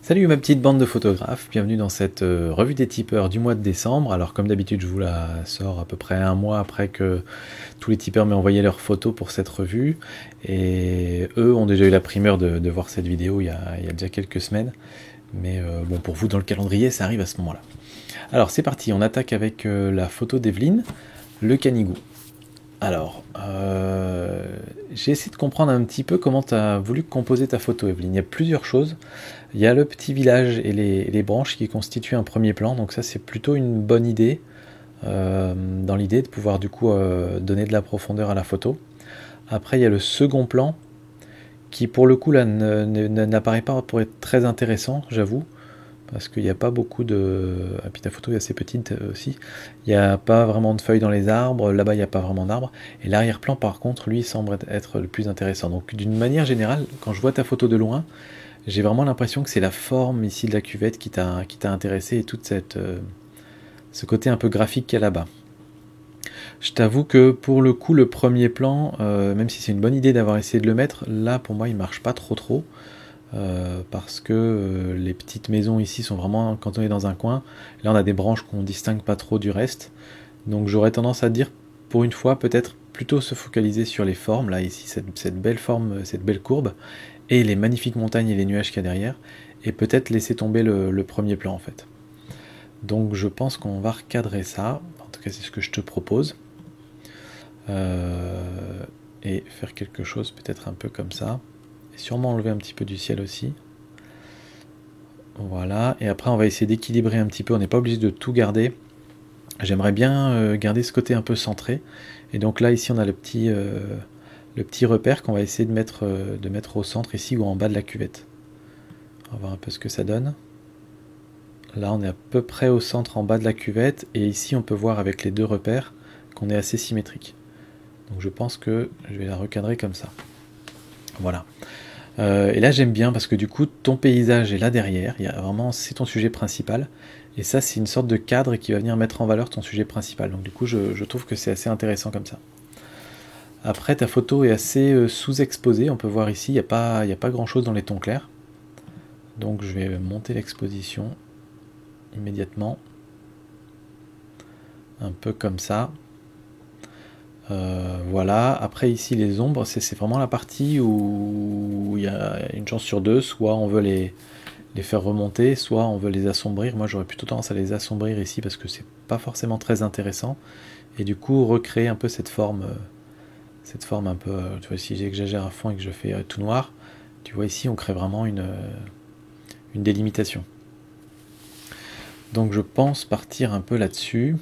Salut ma petite bande de photographes, bienvenue dans cette revue des tipeurs du mois de décembre. Alors comme d'habitude je vous la sors à peu près un mois après que tous les tipeurs m'aient envoyé leurs photos pour cette revue. Et eux ont déjà eu la primeur de voir cette vidéo il y a déjà quelques semaines. Mais bon, pour vous dans le calendrier ça arrive à ce moment-là. Alors c'est parti, on attaque avec la photo d'Evelyne, le canigou. Alors, j'ai essayé de comprendre un petit peu comment tu as voulu composer ta photo, Evelyne. Il y a plusieurs choses. Il y a le petit village et les branches qui constituent un premier plan, donc ça c'est plutôt une bonne idée, dans l'idée de pouvoir du coup donner de la profondeur à la photo. Après il y a le second plan, qui pour le coup là n'apparaît pas pour être très intéressant, j'avoue, parce qu'il n'y a pas beaucoup de... Et puis ta photo est assez petite aussi. Il n'y a pas vraiment de feuilles dans les arbres, là-bas il n'y a pas vraiment d'arbres. Et l'arrière-plan par contre, lui, semble être le plus intéressant. Donc d'une manière générale, quand je vois ta photo de loin, j'ai vraiment l'impression que c'est la forme ici de la cuvette qui t'a intéressé et toute ce côté un peu graphique qu'il y a là-bas. Je t'avoue que pour le coup, le premier plan, même si c'est une bonne idée d'avoir essayé de le mettre, là pour moi il marche pas trop. Parce que les petites maisons ici sont vraiment cantonnées dans un coin. Là on a des branches qu'on distingue pas trop du reste. Donc j'aurais tendance à dire, pour une fois, peut-être plutôt se focaliser sur les formes. Là ici, cette belle forme, cette belle courbe, et les magnifiques montagnes et les nuages qu'il y a derrière. Et peut-être laisser tomber le premier plan en fait. Donc je pense qu'on va recadrer ça. En tout cas c'est ce que je te propose. Et faire quelque chose peut-être un peu comme ça. Sûrement enlever un petit peu du ciel aussi. Voilà, et après on va essayer d'équilibrer un petit peu, on n'est pas obligé de tout garder. J'aimerais bien garder ce côté un peu centré. Et donc là ici on a le petit repère qu'on va essayer de mettre au centre ici ou en bas de la cuvette. On va voir un peu ce que ça donne. Là on est à peu près au centre en bas de la cuvette, et ici on peut voir avec les deux repères qu'on est assez symétrique. Donc je pense que je vais la recadrer comme ça. Voilà. Et là j'aime bien parce que du coup ton paysage est là derrière, il y a vraiment, c'est ton sujet principal, et ça c'est une sorte de cadre qui va venir mettre en valeur ton sujet principal, donc du coup je trouve que c'est assez intéressant comme ça. Après ta photo est assez sous-exposée, on peut voir ici, il n'y a pas grand chose dans les tons clairs, donc je vais monter l'exposition immédiatement, un peu comme ça. Voilà, après ici les ombres, c'est vraiment la partie où il y a une chance sur deux, soit on veut les faire remonter, soit on veut les assombrir. Moi j'aurais plutôt tendance à les assombrir ici parce que c'est pas forcément très intéressant, et du coup recréer un peu cette forme un peu, tu vois, si j'exagère à fond et que je fais tout noir, tu vois ici on crée vraiment une délimitation. Donc je pense partir un peu là-dessus.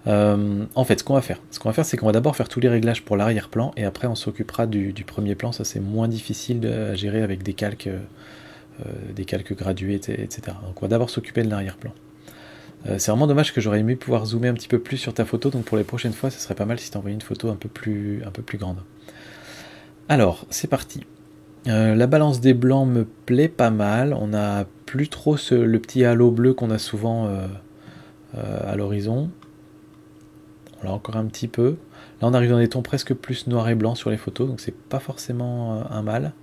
En fait, ce qu'on va faire, c'est qu'on va d'abord faire tous les réglages pour l'arrière-plan, et après on s'occupera du premier plan. Ça c'est moins difficile à gérer avec des calques gradués, etc. Donc on va d'abord s'occuper de l'arrière-plan. C'est vraiment dommage, que j'aurais aimé pouvoir zoomer un petit peu plus sur ta photo, donc pour les prochaines fois, ce serait pas mal si t'envoyais une photo un peu plus grande. Alors, c'est parti. La balance des blancs me plaît pas mal. On n'a plus trop le petit halo bleu qu'on a souvent à l'horizon. On l'a encore un petit peu. Là on arrive dans des tons presque plus noir et blanc sur les photos, donc c'est pas forcément un mal.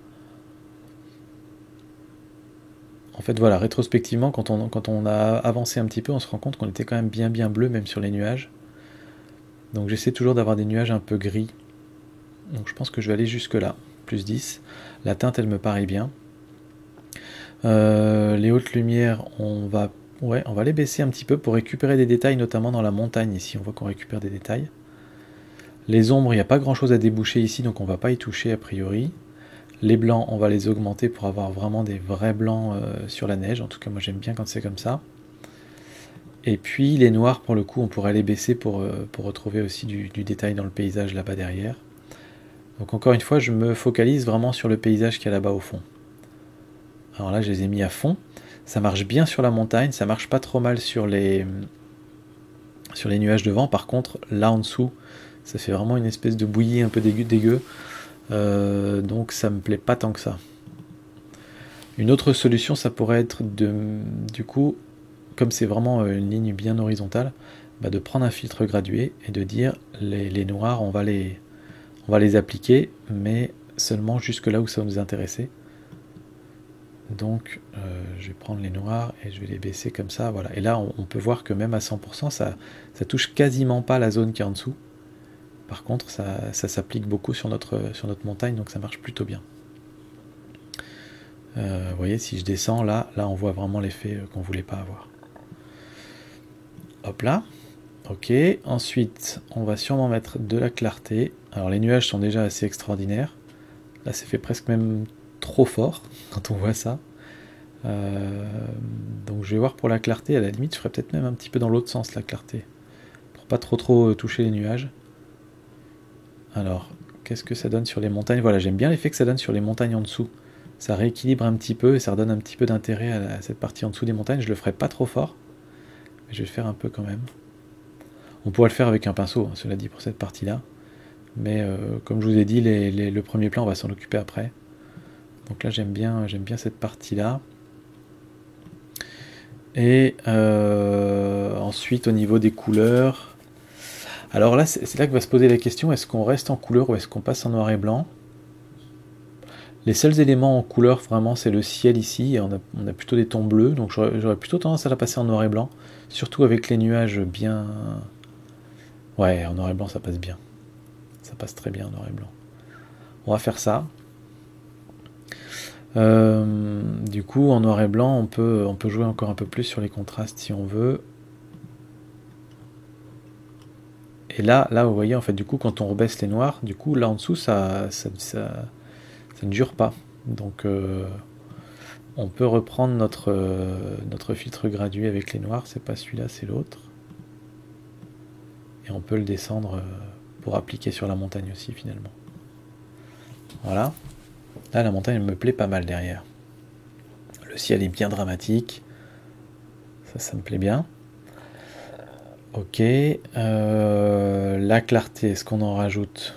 En fait voilà, rétrospectivement, quand on a avancé un petit peu, on se rend compte qu'on était quand même bien bleu, même sur les nuages. Donc j'essaie toujours d'avoir des nuages un peu gris. Donc je pense que je vais aller jusque là, plus 10. La teinte elle me paraît bien. Les hautes lumières, on va les baisser un petit peu pour récupérer des détails, notamment dans la montagne. Ici on voit qu'on récupère des détails. Les ombres, il n'y a pas grand chose à déboucher ici, donc on ne va pas y toucher a priori. Les blancs, on va les augmenter pour avoir vraiment des vrais blancs sur la neige. En tout cas, moi j'aime bien quand c'est comme ça. Et puis les noirs, pour le coup, on pourrait les baisser pour retrouver aussi du détail dans le paysage là-bas derrière. Donc encore une fois, je me focalise vraiment sur le paysage qu'il y a là-bas au fond. Alors là, je les ai mis à fond. Ça marche bien sur la montagne, ça marche pas trop mal sur les nuages de vent. Par contre, là en dessous, ça fait vraiment une espèce de bouillie un peu dégueu. Donc ça me plaît pas tant que ça. Une autre solution, ça pourrait être du coup, comme c'est vraiment une ligne bien horizontale, de prendre un filtre gradué et de dire les noirs, on va les appliquer, mais seulement jusque là où ça va nous intéresser. Donc je vais prendre les noirs et je vais les baisser comme ça, voilà. Et là on peut voir que même à 100%, ça touche quasiment pas la zone qui est en dessous. Par contre, ça s'applique beaucoup sur notre montagne, donc ça marche plutôt bien. Vous voyez, si je descends, là on voit vraiment l'effet qu'on voulait pas avoir. Hop là. Ok, ensuite, on va sûrement mettre de la clarté. Alors les nuages sont déjà assez extraordinaires. Là, c'est fait presque même trop fort quand on voit ça. Donc je vais voir pour la clarté. À la limite, je ferais peut-être même un petit peu dans l'autre sens la clarté. Pour pas trop toucher les nuages. Alors, qu'est-ce que ça donne sur les montagnes? Voilà, j'aime bien l'effet que ça donne sur les montagnes en dessous. Ça rééquilibre un petit peu et ça redonne un petit peu d'intérêt à cette partie en dessous des montagnes. Je le ferai pas trop fort, mais je vais le faire un peu quand même. On pourrait le faire avec un pinceau, hein, cela dit, pour cette partie-là. Mais comme je vous ai dit, le premier plan, on va s'en occuper après. Donc là, j'aime bien cette partie-là. Et ensuite, au niveau des couleurs... Alors là, c'est là que va se poser la question, est-ce qu'on reste en couleur ou est-ce qu'on passe en noir et blanc? Les seuls éléments en couleur, vraiment, c'est le ciel ici. On a plutôt des tons bleus, donc j'aurais plutôt tendance à la passer en noir et blanc. Surtout avec les nuages bien... Ouais, en noir et blanc, ça passe bien. Ça passe très bien en noir et blanc. On va faire ça. Du coup, en noir et blanc, on peut jouer encore un peu plus sur les contrastes si on veut. Et là, vous voyez, en fait, du coup, quand on rebaisse les noirs, du coup, là en dessous, ça ne dure pas. Donc, on peut reprendre notre filtre gradué avec les noirs. C'est pas celui-là, c'est l'autre. Et on peut le descendre pour appliquer sur la montagne aussi, finalement. Voilà. Là, la montagne, elle me plaît pas mal derrière. Le ciel est bien dramatique. Ça me plaît bien. Ok. La clarté, est-ce qu'on en rajoute?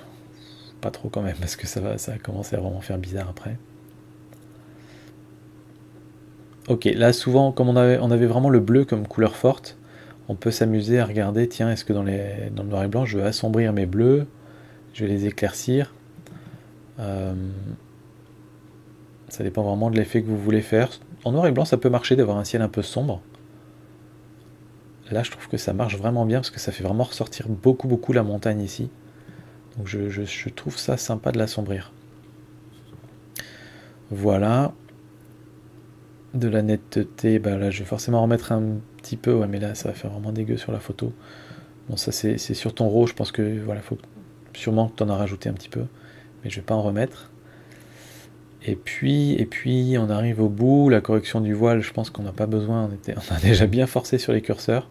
Pas trop quand même, parce que ça va commencer à vraiment faire bizarre après. Ok, là souvent, comme on avait vraiment le bleu comme couleur forte, on peut s'amuser à regarder, tiens, est-ce que dans le noir et blanc, je veux assombrir mes bleus, je vais les éclaircir. Ça dépend vraiment de l'effet que vous voulez faire. En noir et blanc, ça peut marcher d'avoir un ciel un peu sombre. Là, je trouve que ça marche vraiment bien parce que ça fait vraiment ressortir beaucoup la montagne ici. Donc je trouve ça sympa de l'assombrir. Voilà. De la netteté, bah là je vais forcément remettre un petit peu, ouais, mais là ça va faire vraiment dégueu sur la photo. Bon, ça c'est sur ton RAW, je pense que voilà, faut sûrement que tu en as rajouté un petit peu, mais je vais pas en remettre. Et puis on arrive au bout, la correction du voile, je pense qu'on n'a pas besoin, on a déjà bien forcé sur les curseurs.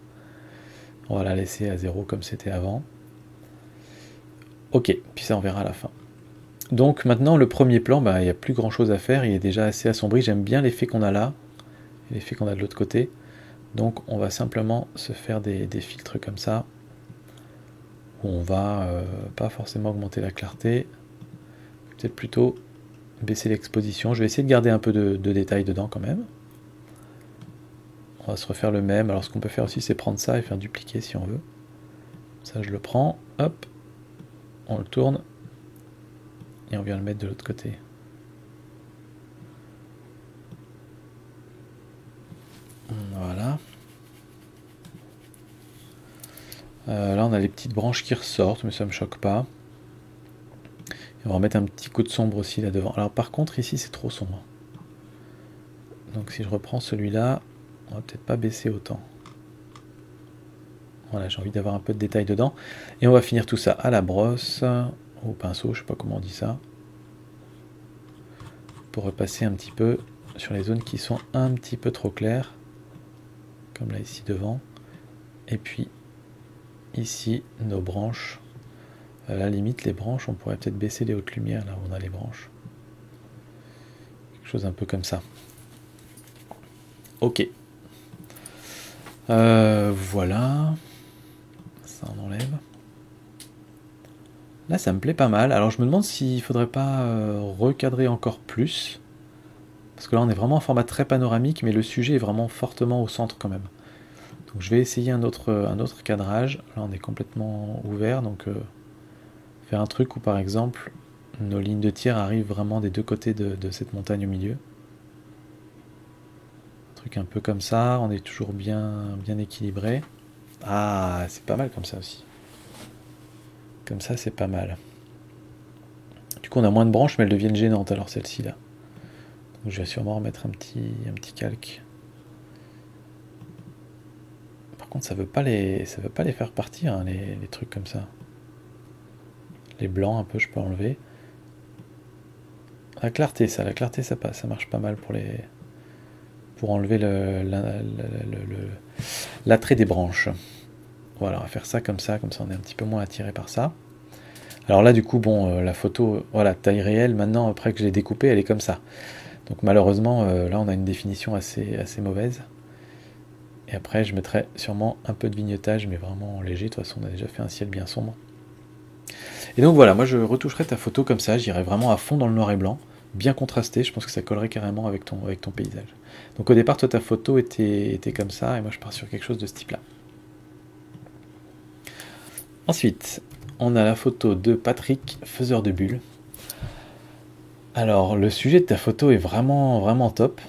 On va la laisser à 0 comme c'était avant. Ok, puis ça on verra à la fin. Donc maintenant le premier plan, bah, il n'y a plus grand chose à faire, il est déjà assez assombri, j'aime bien l'effet qu'on a là, et l'effet qu'on a de l'autre côté. Donc on va simplement se faire des filtres comme ça, où on va pas forcément augmenter la clarté, peut-être plutôt baisser l'exposition. Je vais essayer de garder un peu de détails dedans quand même. On va se refaire le même. Alors ce qu'on peut faire aussi, c'est prendre ça et faire dupliquer si on veut. Ça je le prends, hop, on le tourne, et on vient le mettre de l'autre côté. Voilà. Là on a les petites branches qui ressortent, mais ça me choque pas. Et on va remettre un petit coup de sombre aussi là devant. Alors par contre ici c'est trop sombre. Donc si je reprends celui-là, on va peut-être pas baisser autant. Voilà, j'ai envie d'avoir un peu de détail dedans. Et on va finir tout ça à la brosse, au pinceau, je sais pas comment on dit ça. Pour repasser un petit peu sur les zones qui sont un petit peu trop claires. Comme là ici devant. Et puis ici, nos branches. À la limite, les branches, on pourrait peut-être baisser les hautes lumières là où on a les branches. Quelque chose un peu comme ça. Ok. Voilà. Ça on enlève. Là ça me plaît pas mal. Alors je me demande s'il faudrait pas recadrer encore plus. Parce que là on est vraiment en format très panoramique, mais le sujet est vraiment fortement au centre quand même. Donc je vais essayer un autre cadrage. Là on est complètement ouvert, donc faire un truc où par exemple nos lignes de tir arrivent vraiment des deux côtés de cette montagne au milieu. truc un peu comme ça, on est toujours bien équilibré. Ah, c'est pas mal comme ça aussi. Comme ça, c'est pas mal. Du coup, on a moins de branches, mais elles deviennent gênantes, alors celle-ci là. Donc, je vais sûrement remettre un petit calque. Par contre, ça veut pas les faire partir, hein, les trucs comme ça. Les blancs, un peu, je peux enlever. La clarté, ça passe, ça marche pas mal pour enlever l'attrait des branches. Voilà, on va faire ça, comme ça on est un petit peu moins attiré par ça. Alors là, du coup, bon, la photo, voilà, taille réelle, maintenant, après que je l'ai découpée, elle est comme ça. Donc malheureusement, là, on a une définition assez mauvaise. Et après, je mettrai sûrement un peu de vignettage, mais vraiment léger. De toute façon, on a déjà fait un ciel bien sombre. Et donc voilà, moi, je retoucherai ta photo comme ça. J'irai vraiment à fond dans le noir et blanc, bien contrasté. Je pense que ça collerait carrément avec ton paysage. Donc au départ, toi, ta photo était comme ça, et moi, je pars sur quelque chose de ce type-là. Ensuite, on a la photo de Patrick, faiseur de bulles. Alors, le sujet de ta photo est vraiment top.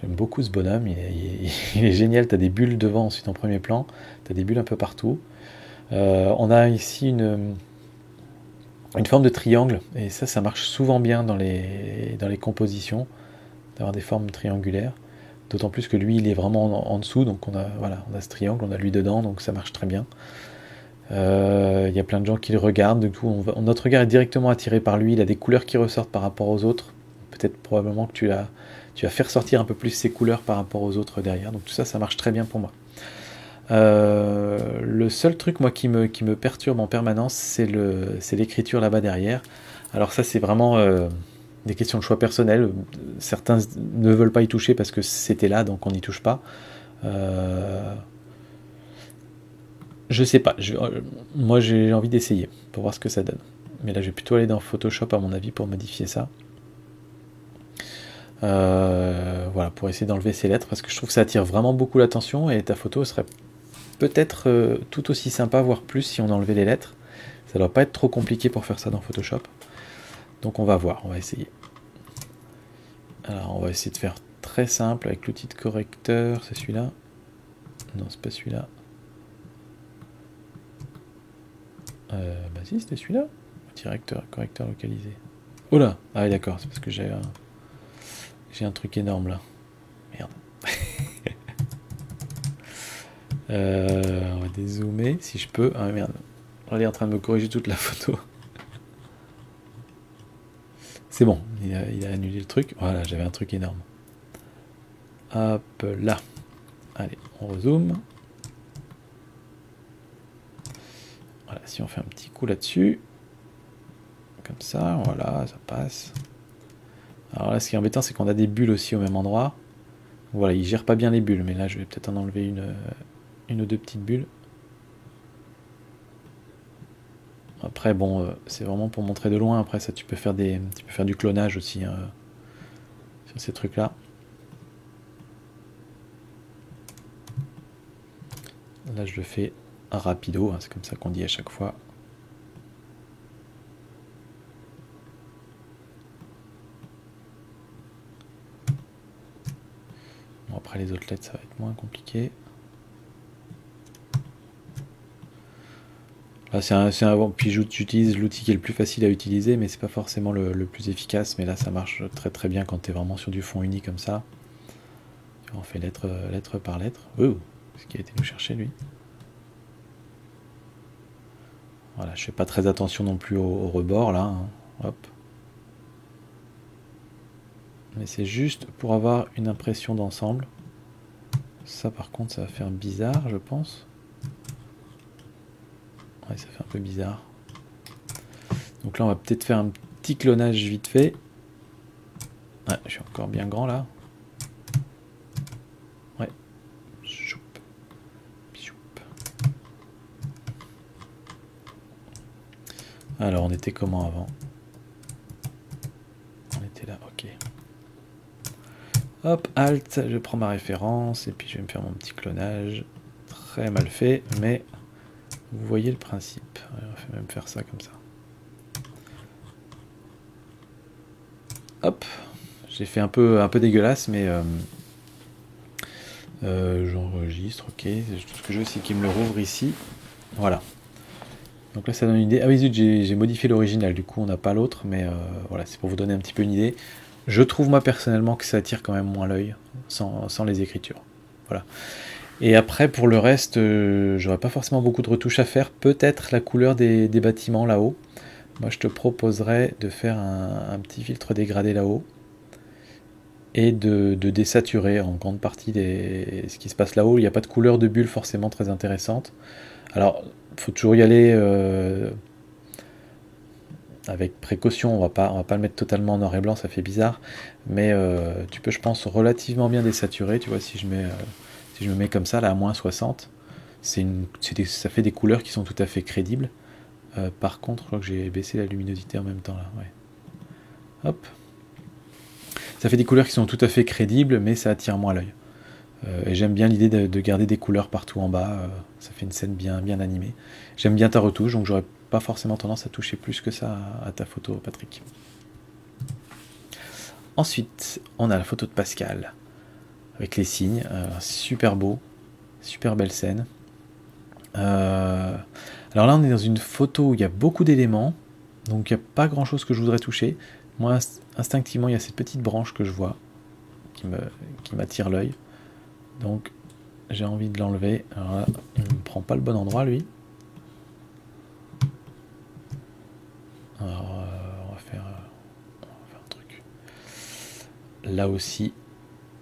J'aime beaucoup ce bonhomme, il est génial. Tu as des bulles devant, ensuite en premier plan. Tu as des bulles un peu partout. On a ici une forme de triangle, et ça marche souvent bien dans les compositions, d'avoir des formes triangulaires. D'autant plus que lui, il est vraiment en dessous, donc on a ce triangle, on a lui dedans, donc ça marche très bien. Il y a plein de gens qui le regardent, du coup notre regard est directement attiré par lui, il a des couleurs qui ressortent par rapport aux autres. Peut-être probablement que tu vas faire sortir un peu plus ces couleurs par rapport aux autres derrière, donc tout ça marche très bien pour moi. Le seul truc moi qui me perturbe en permanence, c'est l'écriture là-bas derrière. Alors ça c'est vraiment des questions de choix personnels. Certains ne veulent pas y toucher parce que c'était là, donc on n'y touche pas. Je sais pas, moi j'ai envie d'essayer pour voir ce que ça donne. Mais là je vais plutôt aller dans Photoshop à mon avis pour modifier ça. Voilà, pour essayer d'enlever ces lettres, parce que je trouve que ça attire vraiment beaucoup l'attention, et ta photo serait peut-être tout aussi sympa, voire plus, si on enlevait les lettres. Ça doit pas être trop compliqué pour faire ça dans Photoshop. Donc on va voir, on va essayer. Alors on va essayer de faire très simple avec l'outil de correcteur, c'est celui-là. Non, c'est pas celui-là. Bah si, c'était celui-là. Correcteur localisé. Oh là. Ah oui, d'accord, c'est parce que j'ai un truc énorme là. Merde. On va dézoomer si je peux. Ah merde. Elle est en train de me corriger toute la photo. C'est bon, il a annulé le truc. Voilà, j'avais un truc énorme. Hop là. Allez, on rezoome. Voilà, si on fait un petit coup là-dessus. Comme ça, voilà, ça passe. Alors là, ce qui est embêtant, c'est qu'on a des bulles aussi au même endroit. Voilà, il gère pas bien les bulles, mais là, je vais peut-être en enlever une ou deux petites bulles. Après, bon, c'est vraiment pour montrer de loin. Après, ça, tu peux faire du clonage aussi sur ces trucs-là. Là, je le fais rapido, hein, c'est comme ça qu'on dit à chaque fois. Bon, après, les autres lettres, ça va être moins compliqué. Là, puis j'utilise l'outil qui est le plus facile à utiliser, mais c'est pas forcément le plus efficace. Mais là, ça marche très bien quand tu es vraiment sur du fond uni comme ça. On fait lettre par lettre. Ouh, ce qui a été nous chercher lui. Voilà, je fais pas très attention non plus au rebord là. Hein. Hop. Mais c'est juste pour avoir une impression d'ensemble. Ça par contre, ça va faire bizarre, je pense. Ouais, ça fait un peu bizarre. Donc là, on va peut-être faire un petit clonage vite fait. Ouais, je suis encore bien grand là. Ouais. Choup. Choup. Alors, on était comment avant? On était là, ok. Hop, Alt, je prends ma référence et puis je vais me faire mon petit clonage. Très mal fait, mais vous voyez le principe. On va même faire ça comme ça. Hop, j'ai fait un peu dégueulasse, mais J'enregistre, ok. Tout ce que je veux, c'est qu'il me le rouvre ici. Voilà. Donc là, ça donne une idée. Ah oui, zut, j'ai modifié l'original, du coup, on n'a pas l'autre, mais voilà, c'est pour vous donner un petit peu une idée. Je trouve, moi, personnellement, que ça attire quand même moins l'œil, sans les écritures. Voilà. Et après, pour le reste, j'aurais pas forcément beaucoup de retouches à faire. Peut-être la couleur des bâtiments là-haut. Moi, je te proposerais de faire un petit filtre dégradé là-haut et de désaturer en grande partie ce qui se passe là-haut. Il n'y a pas de couleur de bulle forcément très intéressante. Alors, il faut toujours y aller avec précaution. On va pas le mettre totalement en noir et blanc, ça fait bizarre. Mais tu peux, je pense, relativement bien désaturer. Tu vois, si je me mets comme ça, là, à moins 60, ça fait des couleurs qui sont tout à fait crédibles. Par contre, je crois que j'ai baissé la luminosité en même temps là. Ouais. Hop. Ça fait des couleurs qui sont tout à fait crédibles, mais ça attire moins l'œil. Et j'aime bien l'idée de garder des couleurs partout en bas. Ça fait une scène bien animée. J'aime bien ta retouche, donc j'aurais pas forcément tendance à toucher plus que ça à ta photo, Patrick. Ensuite, on a la photo de Pascal avec les signes. Super beau, super belle scène. Alors là, on est dans une photo où il y a beaucoup d'éléments, donc il n'y a pas grand chose que je voudrais toucher. Moi, instinctivement, il y a cette petite branche que je vois qui m'attire l'œil. Donc, j'ai envie de l'enlever. Alors là, il ne prend pas le bon endroit, lui. Alors, on va faire un truc. Là aussi,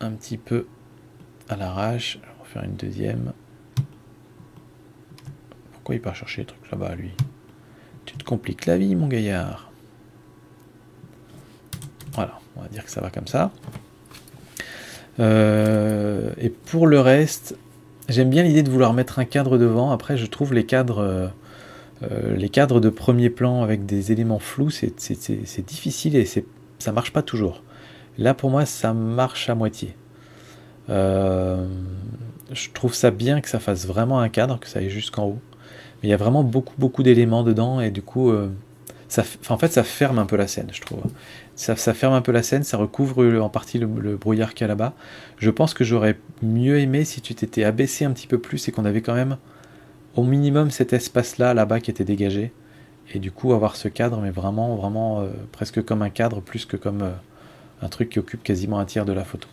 un petit peu à l'arrache. On va faire une deuxième. Pourquoi il part chercher les trucs là-bas, lui? Tu te compliques la vie, mon gaillard. Voilà, on va dire que ça va comme ça. Et pour le reste, j'aime bien l'idée de vouloir mettre un cadre devant. Après, je trouve les cadres de premier plan avec des éléments flous, c'est difficile et ça marche pas toujours. Là, pour moi, ça marche à moitié. Je trouve ça bien que ça fasse vraiment un cadre, que ça aille jusqu'en haut. Mais il y a vraiment beaucoup d'éléments dedans et du coup, en fait, ça ferme un peu la scène, je trouve. Ça ferme un peu la scène, ça recouvre en partie le brouillard qu'il y a là-bas. Je pense que j'aurais mieux aimé si tu t'étais abaissé un petit peu plus et qu'on avait quand même au minimum cet espace-là, là-bas, qui était dégagé. Et du coup, avoir ce cadre, mais vraiment presque comme un cadre, plus que comme un truc qui occupe quasiment un tiers de la photo.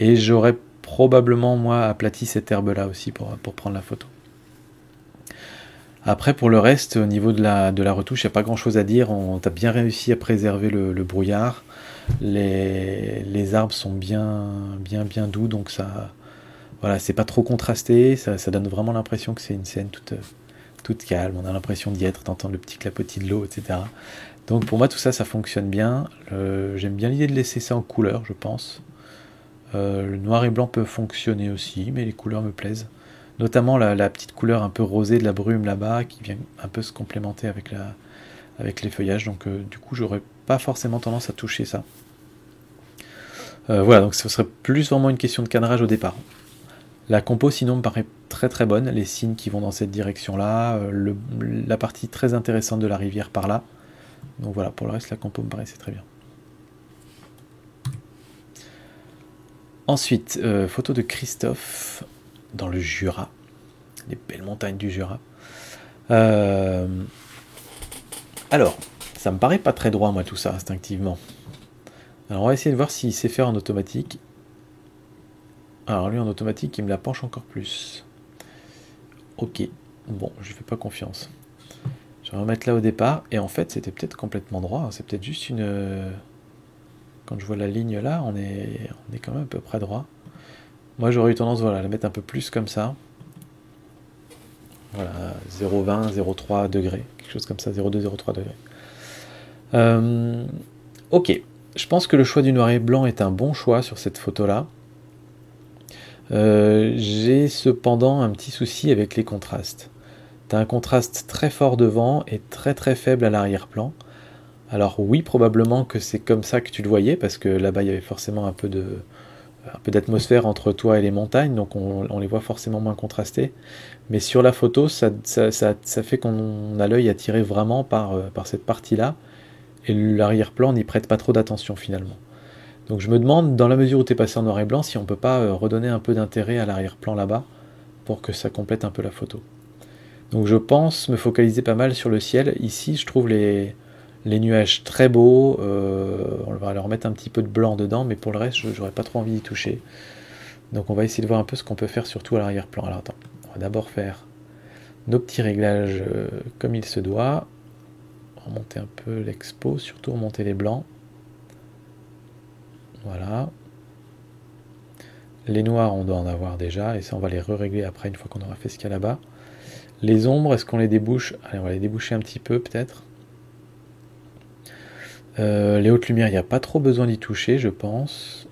Et j'aurais probablement, moi, aplati cette herbe-là aussi pour prendre la photo. Après, pour le reste, au niveau de la retouche, il n'y a pas grand-chose à dire. On a bien réussi à préserver le brouillard. Les arbres sont bien doux, donc ça, voilà, c'est pas trop contrasté. Ça donne vraiment l'impression que c'est une scène toute calme. On a l'impression d'y être, d'entendre le petit clapotis de l'eau, etc. Donc pour moi, tout ça, ça fonctionne bien. J'aime bien l'idée de laisser ça en couleur, je pense. Le noir et blanc peut fonctionner aussi, mais les couleurs me plaisent. Notamment la petite couleur un peu rosée de la brume là-bas, qui vient un peu se complémenter avec les feuillages. Donc du coup, j'aurais pas forcément tendance à toucher ça. Voilà, donc ce serait plus vraiment une question de cadrage au départ. La compo sinon me paraît très bonne, les signes qui vont dans cette direction-là, la partie très intéressante de la rivière par là. Donc voilà, pour le reste, la compo me paraissait très bien. Ensuite, photo de Christophe dans le Jura, les belles montagnes du Jura. Alors, ça me paraît pas très droit, moi, tout ça, instinctivement. Alors, on va essayer de voir s'il sait faire en automatique. Alors, lui, en automatique, il me la penche encore plus. Ok, bon, je lui fais pas confiance. Je vais remettre là au départ, et en fait, c'était peut-être complètement droit. C'est peut-être juste une... Quand je vois la ligne là, on est quand même à peu près droit. Moi, j'aurais eu tendance, voilà, à la mettre un peu plus comme ça. Voilà, 0,20, 0,3 degrés, quelque chose comme ça, 0,2, 0,3 degrés. Ok, je pense que le choix du noir et blanc est un bon choix sur cette photo-là. J'ai cependant un petit souci avec les contrastes. Tu as un contraste très fort devant et très faible à l'arrière-plan. Alors oui, probablement que c'est comme ça que tu le voyais, parce que là-bas, il y avait forcément un peu d'atmosphère entre toi et les montagnes, donc on les voit forcément moins contrastés. Mais sur la photo, ça fait qu'on a l'œil attiré vraiment par cette partie-là, et l'arrière-plan n'y prête pas trop d'attention finalement. Donc je me demande, dans la mesure où tu es passé en noir et blanc, si on peut pas redonner un peu d'intérêt à l'arrière-plan là-bas, pour que ça complète un peu la photo. Donc je pense me focaliser pas mal sur le ciel. Ici, je trouve les nuages très beaux. On va leur mettre un petit peu de blanc dedans, mais pour le reste, j'aurais pas trop envie d'y toucher. Donc on va essayer de voir un peu ce qu'on peut faire, surtout à l'arrière-plan. Alors attends, on va d'abord faire nos petits réglages comme il se doit. Remonter un peu l'expo, surtout remonter les blancs. Voilà. Les noirs, on doit en avoir déjà, et ça, on va les régler après, une fois qu'on aura fait ce qu'il y a là-bas. Les ombres, est-ce qu'on les débouche? Allez, on va les déboucher un petit peu, peut-être. Les hautes lumières, il n'y a pas trop besoin d'y toucher, je pense.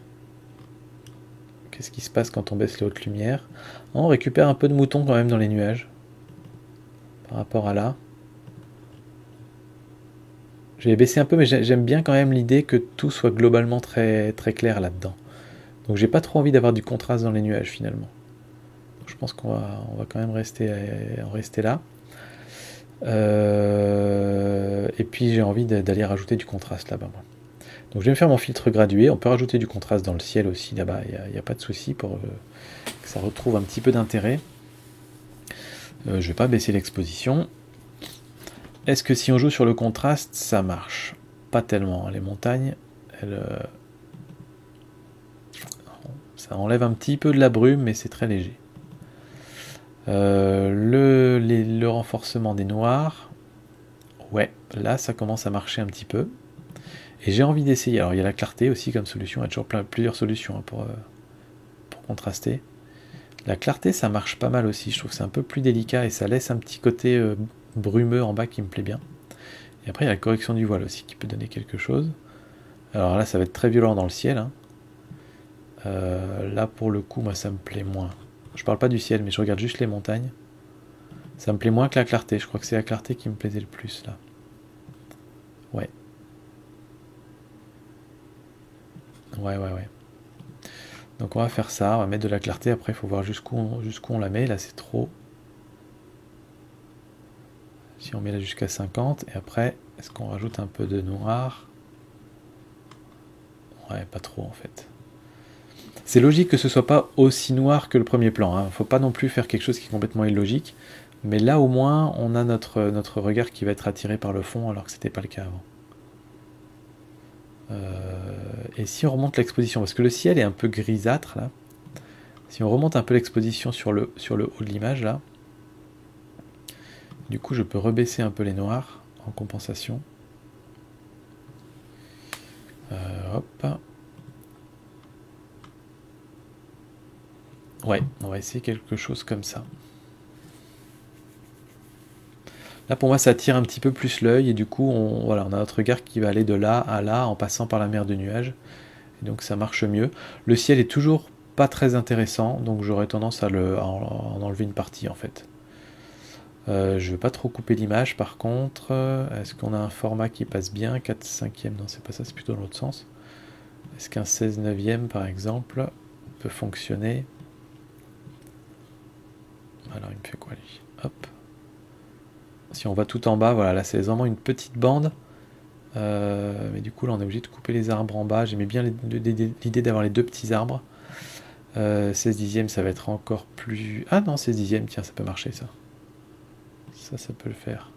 Qu'est-ce qui se passe quand on baisse les hautes lumières? On récupère un peu de mouton quand même dans les nuages. Par rapport à là. Je vais baisser un peu, mais j'aime bien quand même l'idée que tout soit globalement très, très clair là-dedans. Donc j'ai pas trop envie d'avoir du contraste dans les nuages finalement. Donc, je pense qu'on va quand même rester là. Et puis j'ai envie d'aller rajouter du contraste là-bas. Donc je vais me faire mon filtre gradué. On peut rajouter du contraste dans le ciel aussi là-bas. Il n'y a pas de souci pour que ça retrouve un petit peu d'intérêt. Je ne vais pas baisser l'exposition. Est-ce que si on joue sur le contraste, ça marche? Pas tellement. Les montagnes, ça enlève un petit peu de la brume, mais c'est très léger. Le renforcement des noirs, ouais, là ça commence à marcher un petit peu. Et j'ai envie d'essayer. Alors il y a la clarté aussi comme solution, il y a toujours plusieurs solutions hein, pour contraster. La clarté ça marche pas mal aussi, je trouve que c'est un peu plus délicat et ça laisse un petit côté brumeux en bas qui me plaît bien. Et après il y a la correction du voile aussi qui peut donner quelque chose. Alors là ça va être très violent dans le ciel. Hein. Là pour le coup moi ça me plaît moins. Je parle pas du ciel mais je regarde juste les montagnes. Ça me plaît moins que la clarté, je crois que c'est la clarté qui me plaisait le plus là. Ouais. Ouais. Donc on va faire ça, on va mettre de la clarté, après il faut voir jusqu'où on la met, là c'est trop. Si on met là jusqu'à 50, et après, est-ce qu'on rajoute un peu de noir? Ouais, pas trop en fait. C'est logique que ce soit pas aussi noir que le premier plan, hein. Faut pas non plus faire quelque chose qui est complètement illogique, mais là au moins on a notre regard qui va être attiré par le fond alors que c'était pas le cas avant. Et si on remonte l'exposition, parce que le ciel est un peu grisâtre là, si on remonte un peu l'exposition sur le haut de l'image là, du coup je peux rebaisser un peu les noirs en compensation. Hop. Ouais, on va essayer quelque chose comme ça. Là pour moi ça attire un petit peu plus l'œil et du coup on a notre regard qui va aller de là à là en passant par la mer de nuages. Et donc ça marche mieux. Le ciel est toujours pas très intéressant, donc j'aurais tendance à en enlever une partie en fait. Je ne veux pas trop couper l'image par contre. Est-ce qu'on a un format qui passe bien? 4/5e, non c'est pas ça, c'est plutôt dans l'autre sens. Est-ce qu'un 16/9e par exemple peut fonctionner? Alors il me fait quoi lui? Hop. Si on va tout en bas, voilà, là c'est vraiment une petite bande. Mais du coup là on est obligé de couper les arbres en bas. J'aimais bien l'idée d'avoir les deux petits arbres. 16/10 ça va être encore plus... Ah non 16/10, tiens ça peut marcher ça. Ça peut le faire.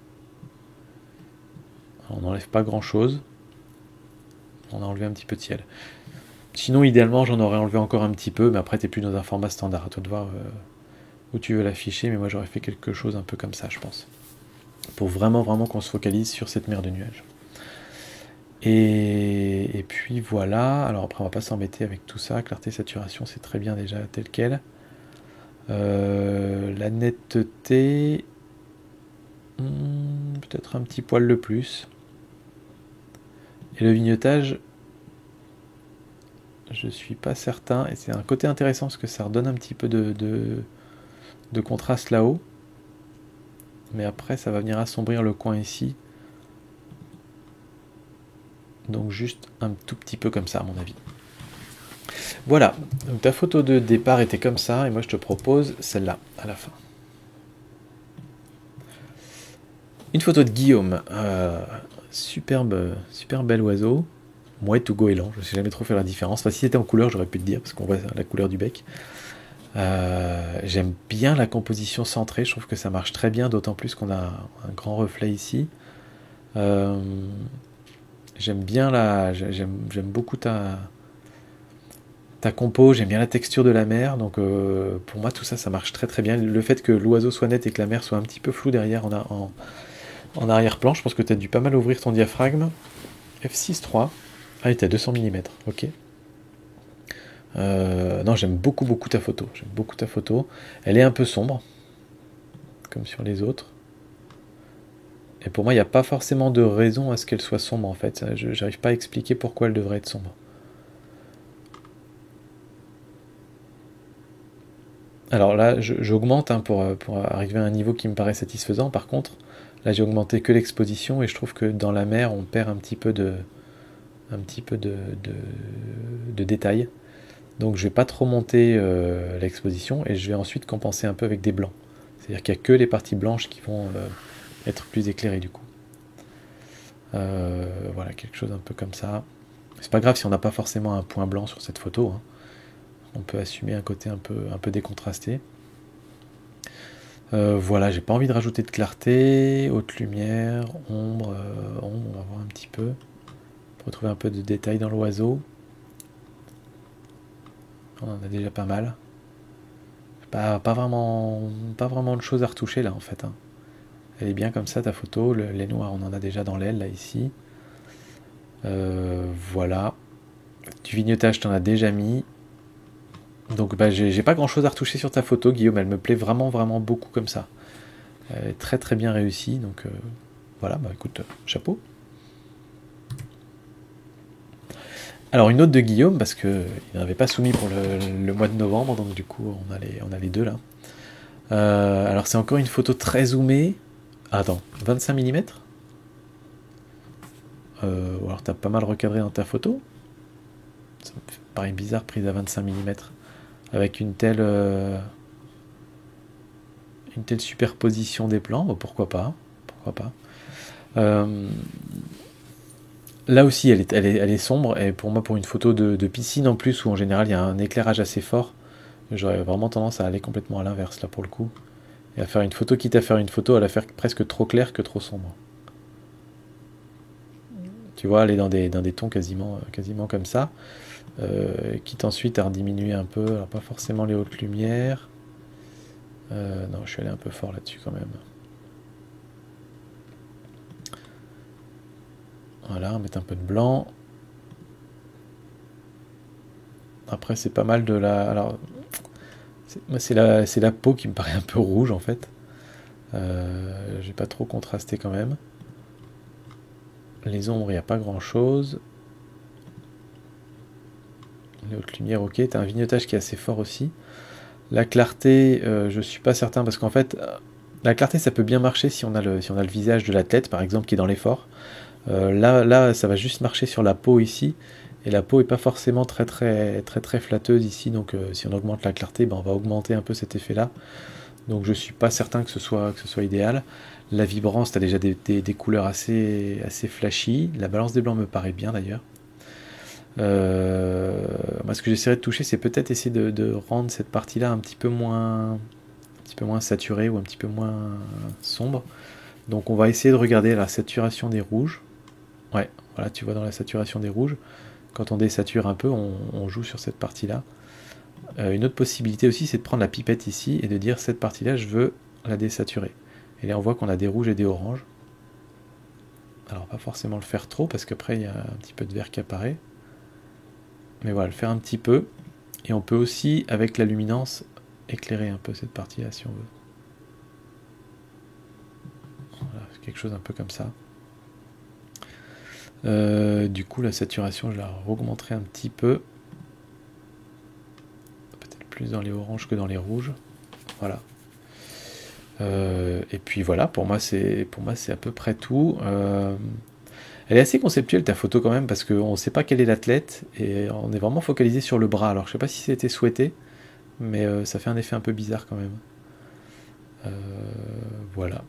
Alors, on n'enlève pas grand chose. On a enlevé un petit peu de ciel. Sinon idéalement j'en aurais enlevé encore un petit peu, mais après t'es plus dans un format standard. À toi de voir où tu veux l'afficher, mais moi j'aurais fait quelque chose un peu comme ça je pense. Pour vraiment qu'on se focalise sur cette mer de nuages. Et puis voilà, alors après on va pas s'embêter avec tout ça, clarté, saturation c'est très bien déjà tel quel. La netteté, peut-être un petit poil de plus. Et le vignotage, je suis pas certain, et c'est un côté intéressant parce que ça redonne un petit peu de contraste là-haut. Mais après ça va venir assombrir le coin ici. Donc juste un tout petit peu comme ça à mon avis. Voilà, donc ta photo de départ était comme ça, et moi je te propose celle-là, à la fin. Une photo de Guillaume, super bel oiseau, mouette ou goéland. Je ne sais jamais trop faire la différence. Enfin, si c'était en couleur, j'aurais pu te dire, parce qu'on voit la couleur du bec. J'aime bien la composition centrée, je trouve que ça marche très bien, d'autant plus qu'on a un grand reflet ici. J'aime bien j'aime beaucoup ta compo, j'aime bien la texture de la mer, donc pour moi tout ça, ça marche très très bien. Le fait que l'oiseau soit net et que la mer soit un petit peu floue derrière en arrière-plan, je pense que tu as dû pas mal ouvrir ton diaphragme. F6.3, ah il est à 200 mm, ok. Non, j'aime beaucoup beaucoup ta photo, j'aime beaucoup ta photo. Elle est un peu sombre, comme sur les autres. Et pour moi, il n'y a pas forcément de raison à ce qu'elle soit sombre en fait. J'arrive pas à expliquer pourquoi elle devrait être sombre. Alors là, j'augmente pour arriver à un niveau qui me paraît satisfaisant. Par contre, là j'ai augmenté que l'exposition et je trouve que dans la mer, on perd un petit peu de détails. Donc je vais pas trop monter l'exposition et je vais ensuite compenser un peu avec des blancs. C'est-à-dire qu'il n'y a que les parties blanches qui vont être plus éclairées du coup. Voilà, quelque chose un peu comme ça. C'est pas grave si on n'a pas forcément un point blanc sur cette photo, hein. On peut assumer un côté un peu décontrasté. Voilà, j'ai pas envie de rajouter de clarté, haute lumière, ombre, ombre, on va voir un petit peu. Pour retrouver un peu de détail dans l'oiseau. On en a déjà pas mal. Pas vraiment de choses à retoucher là en fait, hein. Elle est bien comme ça ta photo, les noirs on en a déjà dans l'aile là ici. Voilà. Du vignetage t'en as déjà mis. Donc bah, j'ai pas grand chose à retoucher sur ta photo Guillaume, elle me plaît vraiment vraiment beaucoup comme ça. Elle est très très bien réussie, donc voilà, bah écoute, chapeau. Alors une autre de Guillaume, parce qu'il n'avait pas soumis pour le mois de novembre, donc du coup on a les deux là. Alors c'est encore une photo très zoomée. Ah, attends, 25 mm. Ou alors t'as pas mal recadré dans ta photo. Ça me paraît bizarre prise à 25 mm. Avec une telle superposition des plans, bah, pourquoi pas. Pourquoi pas. Là aussi, elle est sombre, et pour moi, pour une photo de piscine en plus, où en général il y a un éclairage assez fort, j'aurais vraiment tendance à aller complètement à l'inverse, là pour le coup. Et à faire une photo, quitte à faire une photo, à la faire presque trop claire que trop sombre. Tu vois, aller dans des tons quasiment comme ça. Quitte ensuite à rediminuer un peu, alors pas forcément les hautes lumières. Non, je suis allé un peu fort là-dessus quand même. Voilà, mettre un peu de blanc. Après, c'est pas mal de la... Alors, c'est la peau qui me paraît un peu rouge en fait. J'ai pas trop contrasté quand même. Les ombres, il n'y a pas grand chose. Les hautes lumières, ok. T'as un vignetage qui est assez fort aussi. La clarté, je suis pas certain parce qu'en fait, la clarté ça peut bien marcher si on a le visage de l'athlète par exemple qui est dans l'effort. Là, ça va juste marcher sur la peau ici. Et la peau est pas forcément très flatteuse ici, donc si on augmente la clarté, ben, on va augmenter un peu cet effet-là. Donc je suis pas certain que ce soit idéal. La vibrance, tu as déjà des couleurs assez flashy. La balance des blancs me paraît bien d'ailleurs. Moi, ce que j'essaierai de toucher, c'est peut-être essayer de rendre cette partie-là un petit peu moins saturée ou un petit peu moins sombre. Donc on va essayer de regarder la saturation des rouges. Ouais, voilà, tu vois dans la saturation des rouges, quand on désature un peu, on joue sur cette partie-là. Une autre possibilité aussi, c'est de prendre la pipette ici et de dire cette partie-là, je veux la désaturer. Et là, on voit qu'on a des rouges et des oranges. Alors, pas forcément le faire trop, parce qu'après, il y a un petit peu de vert qui apparaît. Mais voilà, le faire un petit peu. Et on peut aussi, avec la luminance, éclairer un peu cette partie-là, si on veut. Voilà, quelque chose un peu comme ça. Du coup, la saturation, je la augmenterai un petit peu. Peut-être plus dans les oranges que dans les rouges. Voilà. Et puis voilà, pour moi c'est à peu près tout. Elle est assez conceptuelle ta photo quand même parce qu'on ne sait pas quel est l'athlète et on est vraiment focalisé sur le bras. Alors je sais pas si c'était souhaité, mais ça fait un effet un peu bizarre quand même. Voilà.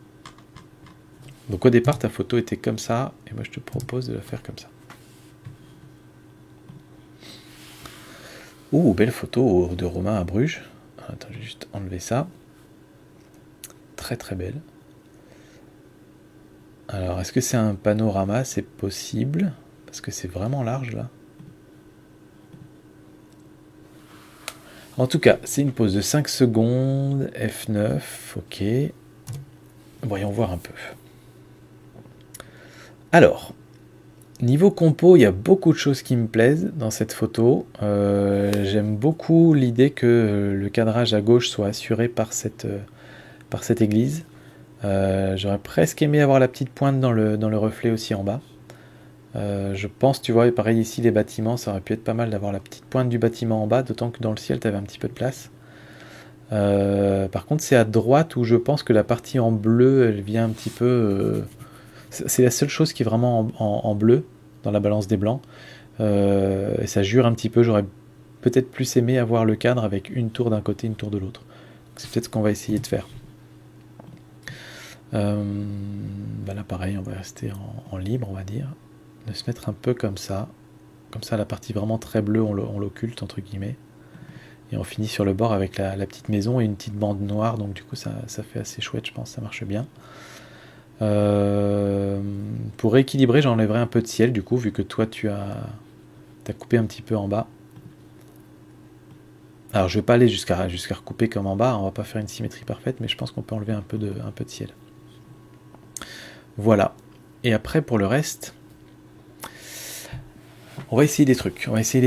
Donc au départ ta photo était comme ça et moi je te propose de la faire comme ça. Ouh, belle photo de Romain à Bruges. Attends, je vais juste enlever ça. Très très belle. Alors, est-ce que c'est un panorama? C'est possible. Parce que c'est vraiment large là. En tout cas, c'est une pause de 5 secondes. F9, ok. Voyons voir un peu. Alors, niveau compo, il y a beaucoup de choses qui me plaisent dans cette photo. J'aime beaucoup l'idée que le cadrage à gauche soit assuré par cette église. J'aurais presque aimé avoir la petite pointe dans le reflet aussi en bas. Je pense, tu vois, pareil ici, les bâtiments, ça aurait pu être pas mal d'avoir la petite pointe du bâtiment en bas, d'autant que dans le ciel, tu avais un petit peu de place. Par contre, c'est à droite où je pense que la partie en bleu, elle vient un petit peu... c'est la seule chose qui est vraiment en bleu, dans la balance des blancs. Et ça jure un petit peu, j'aurais peut-être plus aimé avoir le cadre avec une tour d'un côté, une tour de l'autre. C'est peut-être ce qu'on va essayer de faire. Bah là pareil, on va rester en libre, on va dire. De se mettre un peu comme ça. Comme ça, la partie vraiment très bleue, on l'occulte, entre guillemets. Et on finit sur le bord avec la petite maison et une petite bande noire. Donc du coup, ça fait assez chouette, je pense. Ça marche bien. Pour rééquilibrer, j'enlèverai un peu de ciel, du coup, vu que toi, tu as coupé un petit peu en bas. Alors, je vais pas aller jusqu'à recouper comme en bas. On va pas faire une symétrie parfaite, mais je pense qu'on peut enlever un peu de ciel. Voilà. Et après, pour le reste... On va essayer des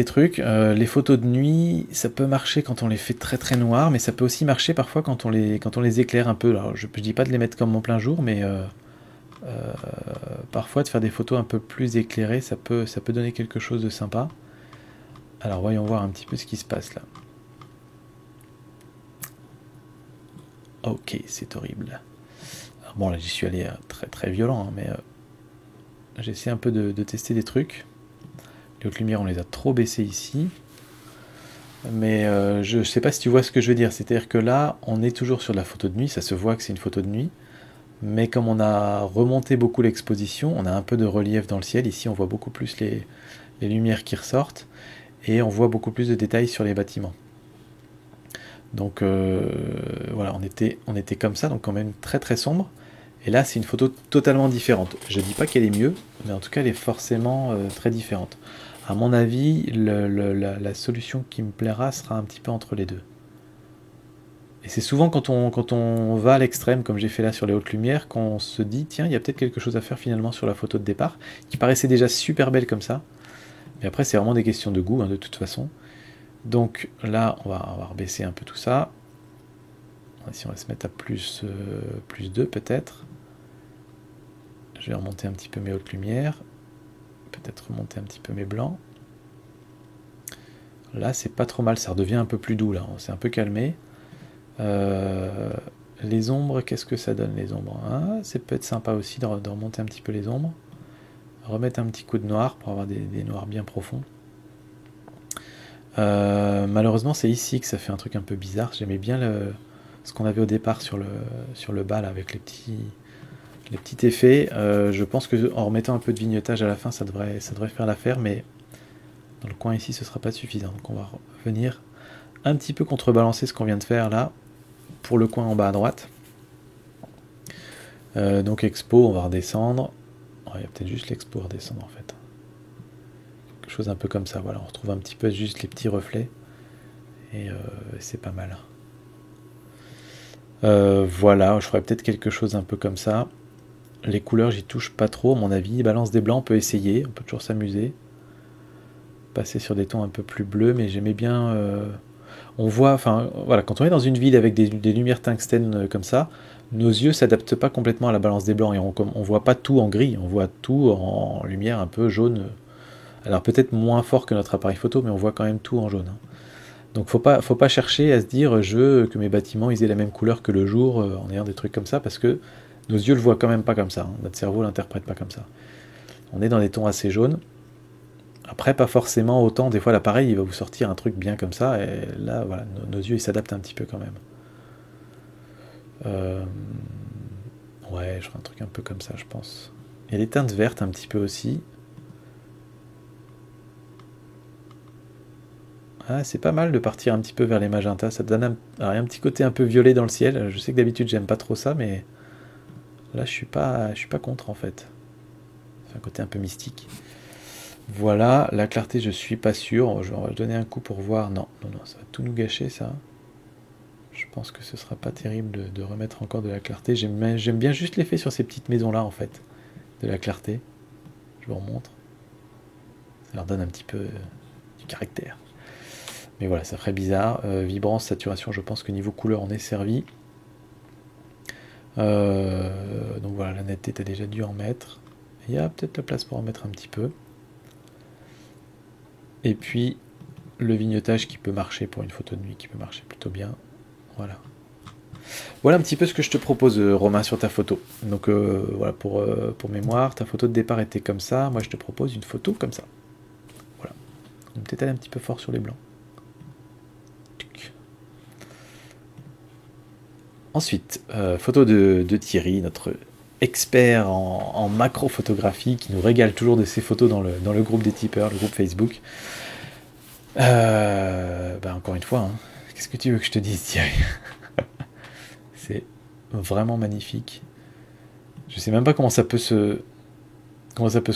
trucs. Les photos de nuit, ça peut marcher quand on les fait très très noirs, mais ça peut aussi marcher parfois quand on les éclaire un peu. Alors, je dis pas de les mettre comme en plein jour, mais parfois de faire des photos un peu plus éclairées, ça peut donner quelque chose de sympa. Alors, voyons voir un petit peu ce qui se passe là. Ok, c'est horrible. Alors, bon, là, j'y suis allé très très violent, hein, mais j'ai essayé un peu de tester des trucs. Les hautes lumières, on les a trop baissées ici. Mais je sais pas si tu vois ce que je veux dire. C'est-à-dire que là, on est toujours sur de la photo de nuit. Ça se voit que c'est une photo de nuit. Mais comme on a remonté beaucoup l'exposition, on a un peu de relief dans le ciel. Ici, on voit beaucoup plus les lumières qui ressortent. Et on voit beaucoup plus de détails sur les bâtiments. Donc voilà, on était comme ça, donc quand même très très sombre. Et là, c'est une photo totalement différente. Je dis pas qu'elle est mieux, mais en tout cas, elle est forcément très différente. À mon avis, la solution qui me plaira sera un petit peu entre les deux. Et c'est souvent quand on va à l'extrême, comme j'ai fait là sur les hautes lumières, qu'on se dit, tiens, il y a peut-être quelque chose à faire finalement sur la photo de départ, qui paraissait déjà super belle comme ça. Mais après, c'est vraiment des questions de goût, hein, de toute façon. Donc là, on va rebaisser un peu tout ça. Si on va se mettre à plus 2 peut-être. Je vais remonter un petit peu mes hautes lumières. Peut-être remonter un petit peu mes blancs. Là, c'est pas trop mal, ça redevient un peu plus doux, là. On s'est un peu calmé. Les ombres, qu'est-ce que ça donne, les ombres? Ah, c'est peut-être sympa aussi de remonter un petit peu les ombres. Remettre un petit coup de noir pour avoir des noirs bien profonds. Malheureusement, c'est ici que ça fait un truc un peu bizarre. J'aimais bien ce qu'on avait au départ sur le bas, là, avec les petits effets. Je pense qu'en remettant un peu de vignettage à la fin, ça devrait faire l'affaire, mais dans le coin ici, ce sera pas suffisant. Donc on va venir un petit peu contrebalancer ce qu'on vient de faire là, pour le coin en bas à droite. Donc expo, on va redescendre. Il y a peut-être juste l'expo à redescendre en fait. Quelque chose un peu comme ça, voilà, on retrouve un petit peu juste les petits reflets. Et c'est pas mal. Voilà, je ferais peut-être quelque chose un peu comme ça. Les couleurs, j'y touche pas trop, à mon avis. Balance des blancs, on peut essayer, on peut toujours s'amuser. Passer sur des tons un peu plus bleus, mais j'aimais bien... on voit, enfin, voilà, quand on est dans une ville avec des lumières tungstène comme ça, nos yeux s'adaptent pas complètement à la balance des blancs et on voit pas tout en gris, on voit tout en lumière un peu jaune. Alors peut-être moins fort que notre appareil photo, mais on voit quand même tout en jaune. Donc faut pas chercher à se dire je veux que mes bâtiments ils aient la même couleur que le jour en ayant des trucs comme ça, parce que nos yeux le voient quand même pas comme ça, hein. Notre cerveau l'interprète pas comme ça. On est dans des tons assez jaunes. Après, pas forcément autant, des fois l'appareil il va vous sortir un truc bien comme ça, et là voilà, nos yeux ils s'adaptent un petit peu quand même. Ouais, je ferai un truc un peu comme ça, je pense. Il y a des teintes vertes un petit peu aussi. Ah, c'est pas mal de partir un petit peu vers les magentas, ça te donne alors, il y a un petit côté un peu violet dans le ciel. Je sais que d'habitude j'aime pas trop ça, mais là je suis pas contre en fait. C'est un côté un peu mystique. Voilà, la clarté je suis pas sûr, je vais donner un coup pour voir. Non, non, non, ça va tout nous gâcher ça. Je pense que ce sera pas terrible de remettre encore de la clarté. J'aime bien juste l'effet sur ces petites maisons là en fait, de la clarté. Je vous remontre. Ça leur donne un petit peu du caractère. Mais voilà, ça ferait bizarre. Vibrance, saturation, je pense que niveau couleur on est servi. Donc voilà, la netteté t'as déjà dû en mettre. Il y a peut-être la place pour en mettre un petit peu. Et puis le vignetage qui peut marcher pour une photo de nuit, qui peut marcher plutôt bien. Voilà. Voilà un petit peu ce que je te propose, Romain, sur ta photo. Donc voilà, pour mémoire, ta photo de départ était comme ça. Moi, je te propose une photo comme ça. Voilà. On peut peut-être aller un petit peu fort sur les blancs. Ensuite, photo de Thierry, notre expert en macro-photographie, qui nous régale toujours de ses photos dans le groupe des tipeurs, le groupe Facebook. Encore une fois, hein, qu'est-ce que tu veux que je te dise, Thierry? C'est vraiment magnifique. Je sais même pas comment ça peut se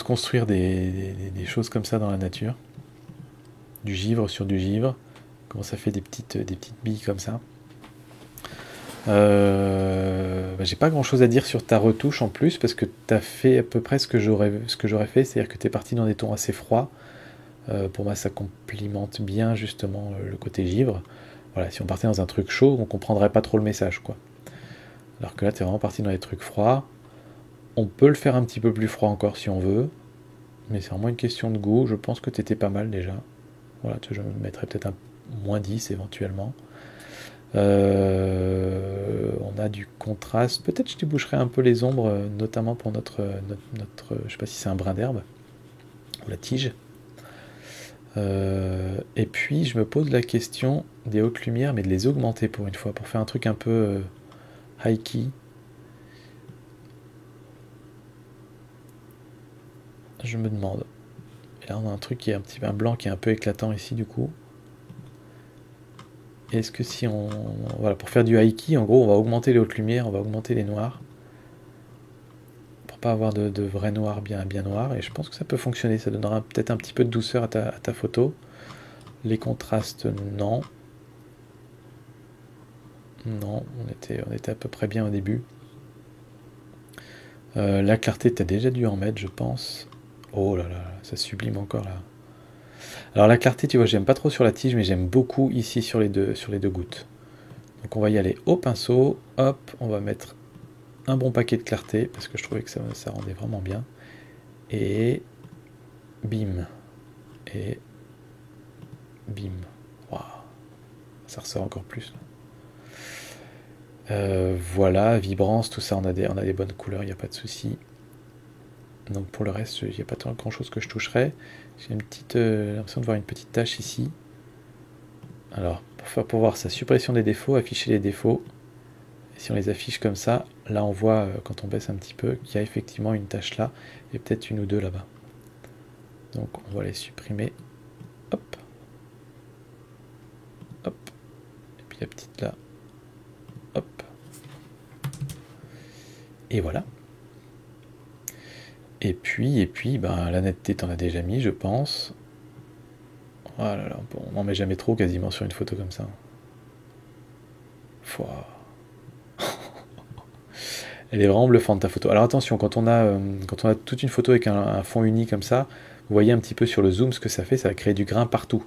construire des choses comme ça dans la nature. Du givre sur du givre. Comment ça fait des petites billes comme ça. J'ai pas grand chose à dire sur ta retouche en plus parce que tu as fait à peu près ce que j'aurais fait, c'est-à-dire que tu es parti dans des tons assez froids. Pour moi, ça complimente bien justement le côté givre. Voilà, si on partait dans un truc chaud, on comprendrait pas trop le message, quoi. Alors que là, tu es vraiment parti dans des trucs froids. On peut le faire un petit peu plus froid encore si on veut, mais c'est vraiment une question de goût. Je pense que tu étais pas mal déjà. Voilà, je me mettrais peut-être un moins 10 éventuellement. On a du contraste. Peut-être je déboucherai un peu les ombres, notamment pour notre je sais pas si c'est un brin d'herbe ou la tige. Et puis je me pose la question des hautes lumières, mais de les augmenter pour une fois, pour faire un truc un peu high key. Je me demande. Et là on a un truc qui est un blanc qui est un peu éclatant ici du coup. Est-ce que si on... Voilà, pour faire du high key, en gros on va augmenter les hautes lumières, on va augmenter les noirs. Pour pas avoir de vrai noir bien noir. Et je pense que ça peut fonctionner, ça donnera peut-être un petit peu de douceur à ta photo. Les contrastes, non. Non, on était à peu près bien au début. La clarté, t'as déjà dû en mettre, je pense. Oh là là, ça sublime encore là. Alors la clarté, tu vois, j'aime pas trop sur la tige, mais j'aime beaucoup ici sur les deux gouttes. Donc on va y aller au pinceau. Hop, on va mettre un bon paquet de clarté, parce que je trouvais que ça rendait vraiment bien. Et bim. Et bim. Waouh. Ça ressort encore plus. Voilà, vibrance, tout ça, on a des bonnes couleurs, il n'y a pas de souci. Donc pour le reste, il n'y a pas grand chose que je toucherai. J'ai l'impression de voir une petite tache ici. Alors, pour voir sa suppression des défauts, afficher les défauts. Et si on les affiche comme ça, là on voit, quand on baisse un petit peu, qu'il y a effectivement une tache là, et peut-être une ou deux là-bas. Donc on va les supprimer. Hop. Hop. Et puis la petite là. Hop. Et voilà. Et puis, la netteté, t'en as déjà mis, je pense. Oh là là, on n'en met jamais trop quasiment sur une photo comme ça. Fouah. Elle est vraiment bluffante ta photo. Alors attention, quand on a toute une photo avec un fond uni comme ça, vous voyez un petit peu sur le zoom ce que ça fait, ça va créer du grain partout.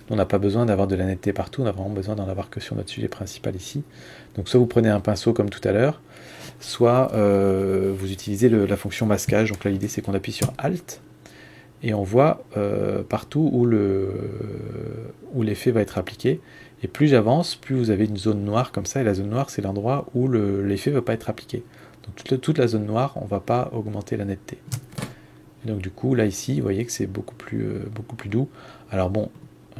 On n'a pas besoin d'avoir de la netteté partout, on a vraiment besoin d'en avoir que sur notre sujet principal ici. Donc soit vous prenez un pinceau comme tout à l'heure, soit vous utilisez la fonction masquage. Donc là l'idée c'est qu'on appuie sur Alt et on voit partout où l'effet va être appliqué. Et plus j'avance, plus vous avez une zone noire comme ça, et la zone noire c'est l'endroit où l'effet ne va pas être appliqué. Donc toute la zone noire, on ne va pas augmenter la netteté. Et donc du coup là ici, vous voyez que c'est beaucoup plus doux. Alors bon,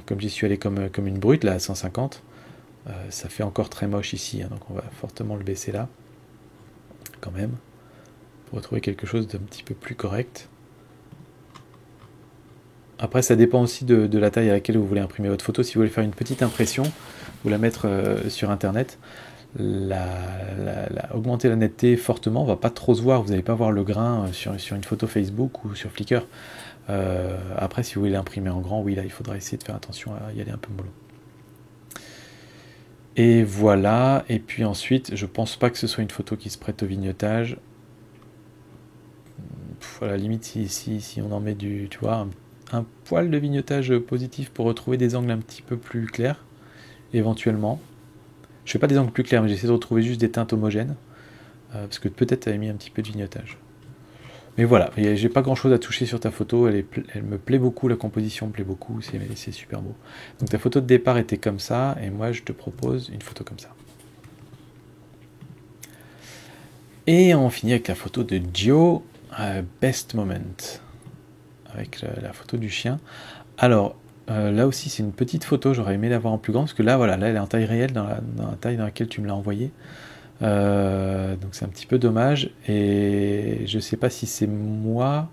comme j'y suis allé comme une brute là à 150, ça fait encore très moche ici, hein, donc on va fortement le baisser là, quand même, pour retrouver quelque chose d'un petit peu plus correct. Après, ça dépend aussi de la taille à laquelle vous voulez imprimer votre photo. Si vous voulez faire une petite impression, vous la mettre sur Internet, augmenter la netteté fortement, on va pas trop se voir, vous n'allez pas voir le grain sur une photo Facebook ou sur Flickr. Après, si vous voulez l'imprimer en grand, oui, là, il faudra essayer de faire attention à y aller un peu mollo. Et voilà, et puis ensuite, je pense pas que ce soit une photo qui se prête au vignettage. À la limite, si on en met tu vois, un poil de vignettage positif pour retrouver des angles un petit peu plus clairs, éventuellement. Je fais pas des angles plus clairs, mais j'essaie de retrouver juste des teintes homogènes, parce que peut-être tu avais mis un petit peu de vignettage. Mais voilà, j'ai pas grand chose à toucher sur ta photo, elle me plaît beaucoup, la composition me plaît beaucoup, c'est super beau. Donc ta photo de départ était comme ça, et moi je te propose une photo comme ça. Et on finit avec la photo de Gio, Best Moment, avec la photo du chien. Alors, là aussi c'est une petite photo, j'aurais aimé l'avoir en plus grand, parce que là, voilà, là elle est en taille réelle, dans la taille dans laquelle tu me l'as envoyé. Donc c'est un petit peu dommage, et je sais pas si c'est moi,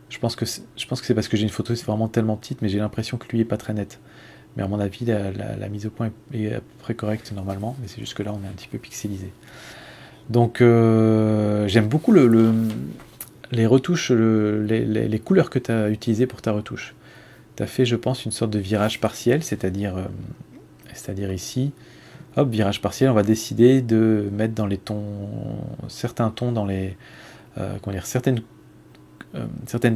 je pense que c'est parce que j'ai une photo, c'est vraiment tellement petite, mais j'ai l'impression que lui est pas très net. Mais à mon avis, la mise au point est à peu près correcte normalement, mais c'est juste que là on est un petit peu pixelisé. Donc j'aime beaucoup les retouches, les couleurs que tu as utilisées pour ta retouche. Tu as fait, je pense, une sorte de virage partiel, c'est-à-dire ici. Hop, virage partiel, on va décider de mettre dans les tons, certains tons dans les, certaines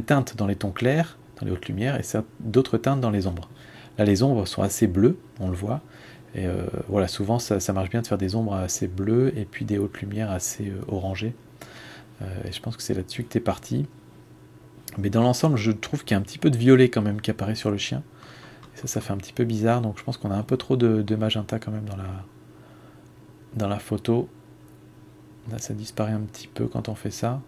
teintes dans les tons clairs, dans les hautes lumières, et d'autres teintes dans les ombres. Là, les ombres sont assez bleues, on le voit, et voilà, souvent ça marche bien de faire des ombres assez bleues, et puis des hautes lumières assez orangées, et je pense que c'est là-dessus que tu es parti. Mais dans l'ensemble, je trouve qu'il y a un petit peu de violet quand même qui apparaît sur le chien. Et ça fait un petit peu bizarre, donc je pense qu'on a un peu trop de magenta quand même dans la photo. Là, ça disparaît un petit peu quand on fait ça.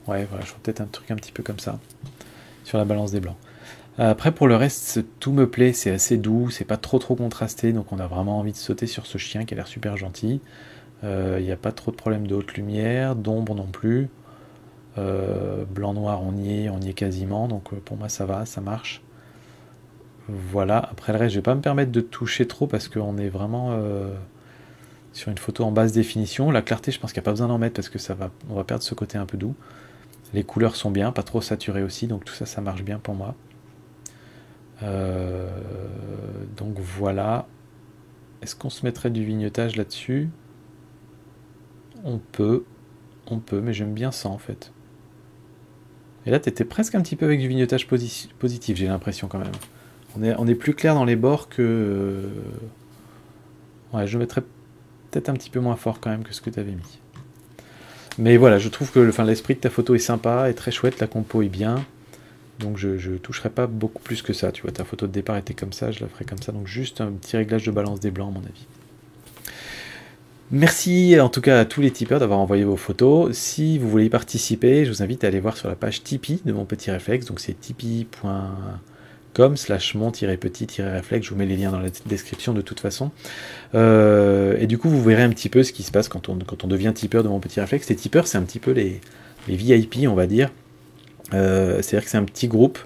Ouais, voilà, je vois peut-être un truc un petit peu comme ça, sur la balance des blancs. Après, pour le reste, tout me plaît, c'est assez doux, c'est pas trop contrasté, donc on a vraiment envie de sauter sur ce chien qui a l'air super gentil. Il n'y a pas trop de problème de haute lumière, d'ombre non plus. Blanc-noir, on y est quasiment, donc pour moi ça va, ça marche. Voilà, après le reste, je vais pas me permettre de toucher trop parce qu'on est vraiment sur une photo en basse définition. La clarté, je pense qu'il n'y a pas besoin d'en mettre parce que on va perdre ce côté un peu doux. Les couleurs sont bien, pas trop saturées aussi, donc tout ça, ça marche bien pour moi. Donc voilà. Est-ce qu'on se mettrait du vignettage là-dessus ? On peut, mais j'aime bien ça en fait. Et là, tu étais presque un petit peu avec du vignettage positif, j'ai l'impression quand même. On est plus clair dans les bords que... Ouais, je mettrais peut-être un petit peu moins fort quand même que ce que tu avais mis. Mais voilà, je trouve que l'esprit de ta photo est sympa, est très chouette, la compo est bien. Donc je toucherai pas beaucoup plus que ça. Tu vois, ta photo de départ était comme ça, je la ferai comme ça. Donc juste un petit réglage de balance des blancs à mon avis. Merci en tout cas à tous les tipeurs d'avoir envoyé vos photos. Si vous voulez y participer, je vous invite à aller voir sur la page Tipeee de Mon Petit Réflexe. Donc c'est tipeee.com/mon-petit-réflexe. Je vous mets les liens dans la description de toute façon. Et du coup, vous verrez un petit peu ce qui se passe quand on devient tipeur de Mon Petit Réflexe. Les tipeurs, c'est un petit peu les VIP, on va dire. C'est-à-dire que c'est un petit groupe.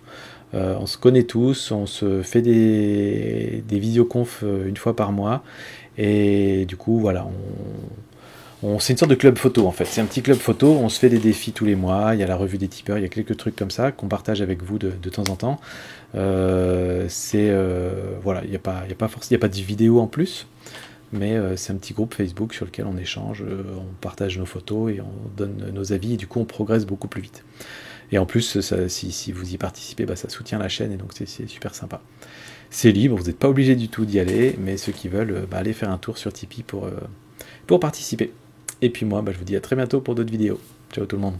On se connaît tous, on se fait des visioconf une fois par mois. Et du coup, voilà, c'est une sorte de club photo en fait. C'est un petit club photo, on se fait des défis tous les mois, il y a la revue des tipeurs, il y a quelques trucs comme ça qu'on partage avec vous de temps en temps. Voilà, il n'y a pas de vidéo en plus, mais c'est un petit groupe Facebook sur lequel on échange, on partage nos photos et on donne nos avis, et du coup on progresse beaucoup plus vite. Et en plus, si vous y participez, ça soutient la chaîne, et donc c'est super sympa. C'est libre, vous n'êtes pas obligé du tout d'y aller, mais ceux qui veulent, allez faire un tour sur Tipeee pour participer. Et puis moi, je vous dis à très bientôt pour d'autres vidéos. Ciao tout le monde.